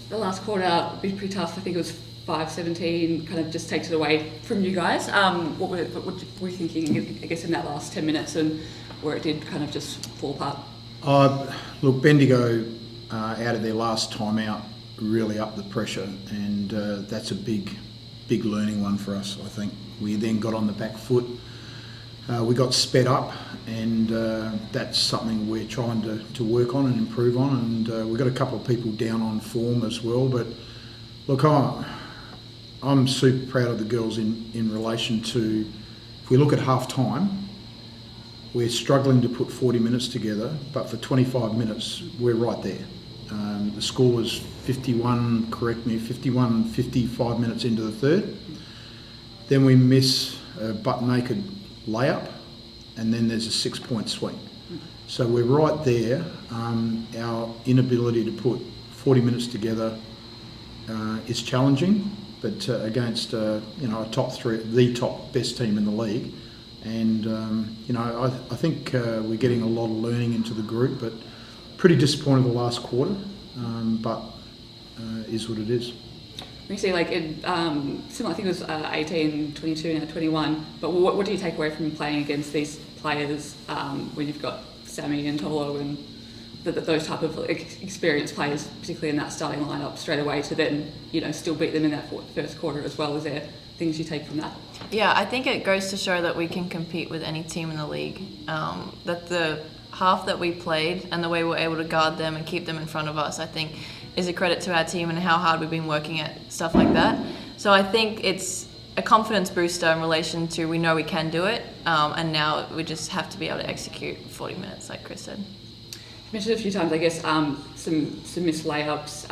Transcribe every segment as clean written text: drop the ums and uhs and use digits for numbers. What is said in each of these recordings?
the last quarter would be pretty tough. I think it was 5-17, kind of just takes it away from you guys. What were you thinking, I guess, in that last 10 minutes and where it did kind of just fall apart? Look, Bendigo, out of their last timeout, really upped the pressure, and that's a big learning one for us, I think. We then got on the back foot. We got sped up, and that's something we're trying to work on and improve on. And we've got a couple of people down on form as well. But look, I'm super proud of the girls in relation to, if we look at half time, we're struggling to put 40 minutes together, but for 25 minutes, we're right there. The score was 55 minutes into the third. Then we miss a butt-naked layup, and then there's a 6-point swing. So we're right there. Our inability to put 40 minutes together is challenging, but against a top three, the top best team in the league. And I think we're getting a lot of learning into the group, but pretty disappointed the last quarter, but is what it is. We see, like, similar, I think it was 18, 22, now 21, but what do you take away from playing against these players when you've got Sammy and Tolo and those type of experienced players, particularly in that starting lineup, straight away to then, still beat them in that first quarter as well? Is there things you take from that? Yeah, I think it goes to show that we can compete with any team in the league. That the half that we played and the way we're able to guard them and keep them in front of us, I think, is a credit to our team and how hard we've been working at stuff like that. So I think it's a confidence booster in relation to we know we can do it, and now we just have to be able to execute 40 minutes, like Chris said. You mentioned a few times, I guess, some missed layups,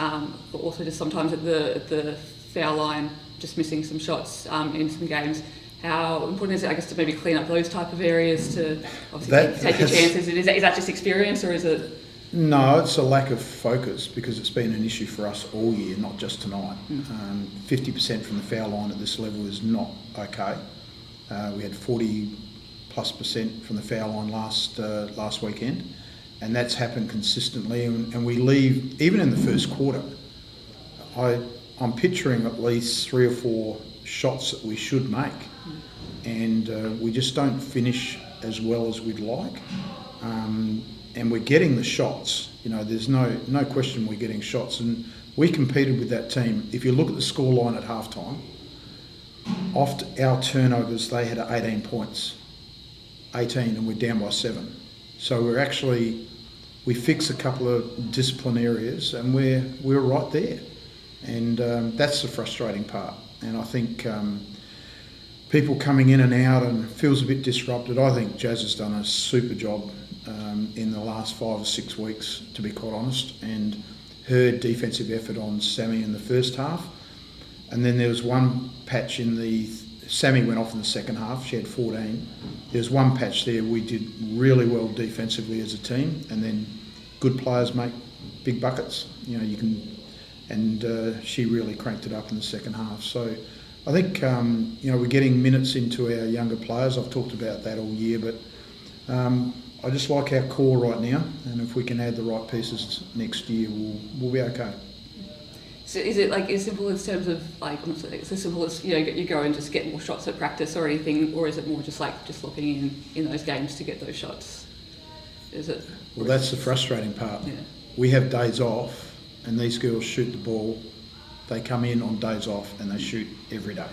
but also just sometimes at the foul line, just missing some shots in some games. How important is it, I guess, to maybe clean up those type of areas to obviously take your chances? Is that just experience, or is it? No, it's a lack of focus, because it's been an issue for us all year, not just tonight. 50% from the foul line at this level is not okay. We had 40+% from the foul line last weekend, and that's happened consistently. And we leave, even in the first quarter, I'm picturing at least 3 or 4 shots that we should make, and we just don't finish as well as we'd like. And we're getting the shots. There's no question we're getting shots, and we competed with that team. If you look at the score line at halftime, off our turnovers, they had 18 points, 18, and we're down by 7. So we fix a couple of discipline areas, and we're right there. And that's the frustrating part. And I think people coming in and out and feels a bit disrupted. I think Jazz has done a super job in the last 5 or 6 weeks, to be quite honest. And her defensive effort on Sammy in the first half. And then there was one patch Sammy went off in the second half. She had 14. There's one patch there we did really well defensively as a team, and then good players make big buckets. She really cranked it up in the second half. So I think we're getting minutes into our younger players. I've talked about that all year, but I just like our core right now, and if we can add the right pieces next year, we'll be okay. So is it like as simple as terms of it's as simple as you go and just get more shots at practice or anything, or is it more just looking in those games to get those shots? Is it? Well, that's the frustrating part. Yeah. We have days off, and these girls shoot the ball. They come in on days off and they shoot every day.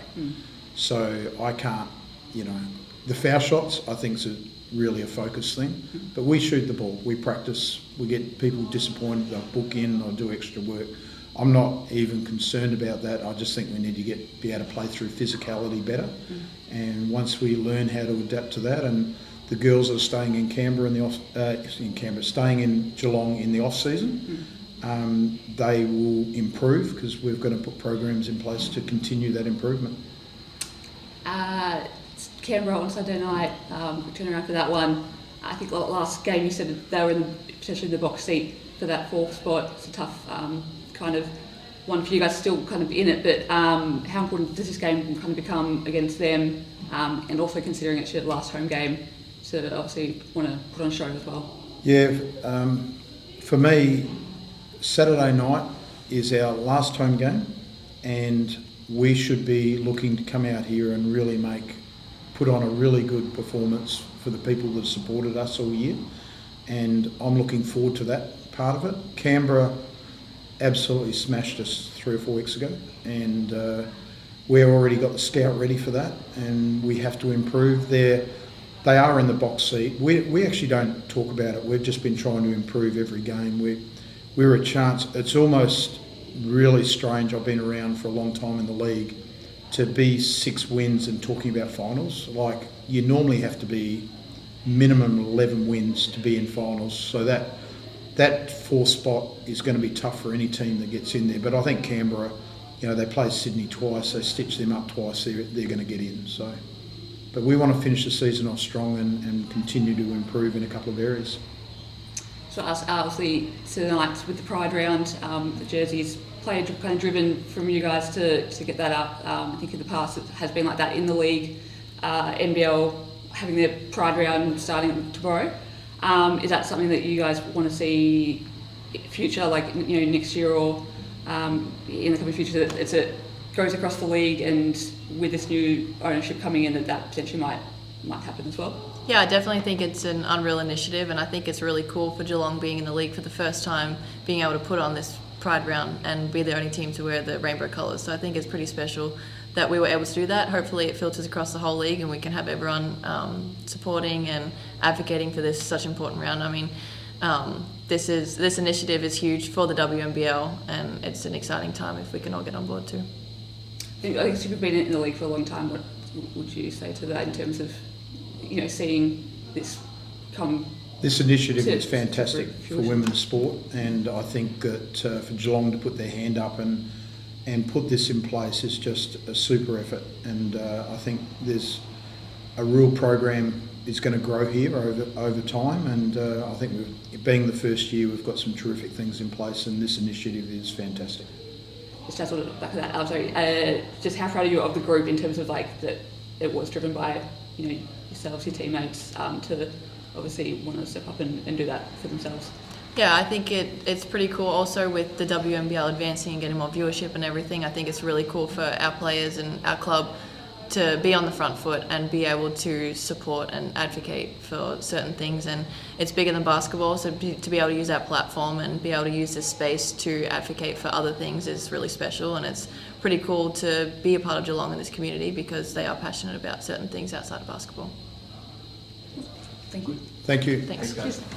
So I can't, the foul shots I think is really a focus thing, but we shoot the ball, we practice, we get people disappointed, they'll book in, they'll do extra work. I'm not even concerned about that. I just think we need to be able to play through physicality better, and once we learn how to adapt to that, and the girls that are staying in Canberra staying in Geelong in the off season, they will improve, because we're going to put programs in place to continue that improvement. Canberra on Sunday night, turn around for that one. I think last game you said they were potentially in the box seat for that 4th spot. It's a tough kind of one for you guys, still kind of in it, but how important does this game kind of become against them, and also considering it's your last home game, to obviously want to put on a show as well? Yeah, for me, Saturday night is our last home game, and we should be looking to come out here and really put on a really good performance for the people that have supported us all year, and I'm looking forward to that part of it. Canberra absolutely smashed us 3 or 4 weeks ago, and we've already got the scout ready for that, and we have to improve. They are in the box seat. We actually don't talk about it. We've just been trying to improve every game. We're a chance. It's almost really strange. I've been around for a long time in the league to be 6 wins and talking about finals. Like, you normally have to be minimum 11 wins to be in finals. So that 4th spot is going to be tough for any team that gets in there. But I think Canberra, they play Sydney twice, they stitch them up twice, they're going to get in. So, but we want to finish the season off strong and continue to improve in a couple of areas. So obviously tonight with the Pride round, the jerseys kind of driven from you guys to get that up. I think in the past it has been like that in the league. NBL having their Pride round starting tomorrow. Is that something that you guys want to see in future, like next year or in the coming future, that it goes across the league, and with this new ownership coming in, that potentially might happen as well? Yeah, I definitely think it's an unreal initiative, and I think it's really cool for Geelong being in the league for the first time, being able to put on this Pride round and be the only team to wear the rainbow colours. So I think it's pretty special that we were able to do that. Hopefully it filters across the whole league and we can have everyone supporting and advocating for this such important round. I mean, this initiative is huge for the WNBL, and it's an exciting time if we can all get on board too. I guess you've been in the league for a long time. What would you say to that in terms of seeing this come? This initiative is fantastic for women's sport, and I think that for Geelong to put their hand up and put this in place is just a super effort. And I think there's a real program is going to grow here over time, and I think being the first year, we've got some terrific things in place, and this initiative is fantastic. Just sort of back to that, I'm sorry, just how proud are you of the group in terms of that it was driven by yourselves, your teammates, to obviously want to step up and do that for themselves? Yeah, I think it's pretty cool also with the WNBL advancing and getting more viewership and everything. I think it's really cool for our players and our club to be on the front foot and be able to support and advocate for certain things. And it's bigger than basketball, so to be able to use our platform and be able to use this space to advocate for other things is really special. And it's pretty cool to be a part of Geelong in this community because they are passionate about certain things outside of basketball. Thank you. Thank you. Thanks. Thanks, guys.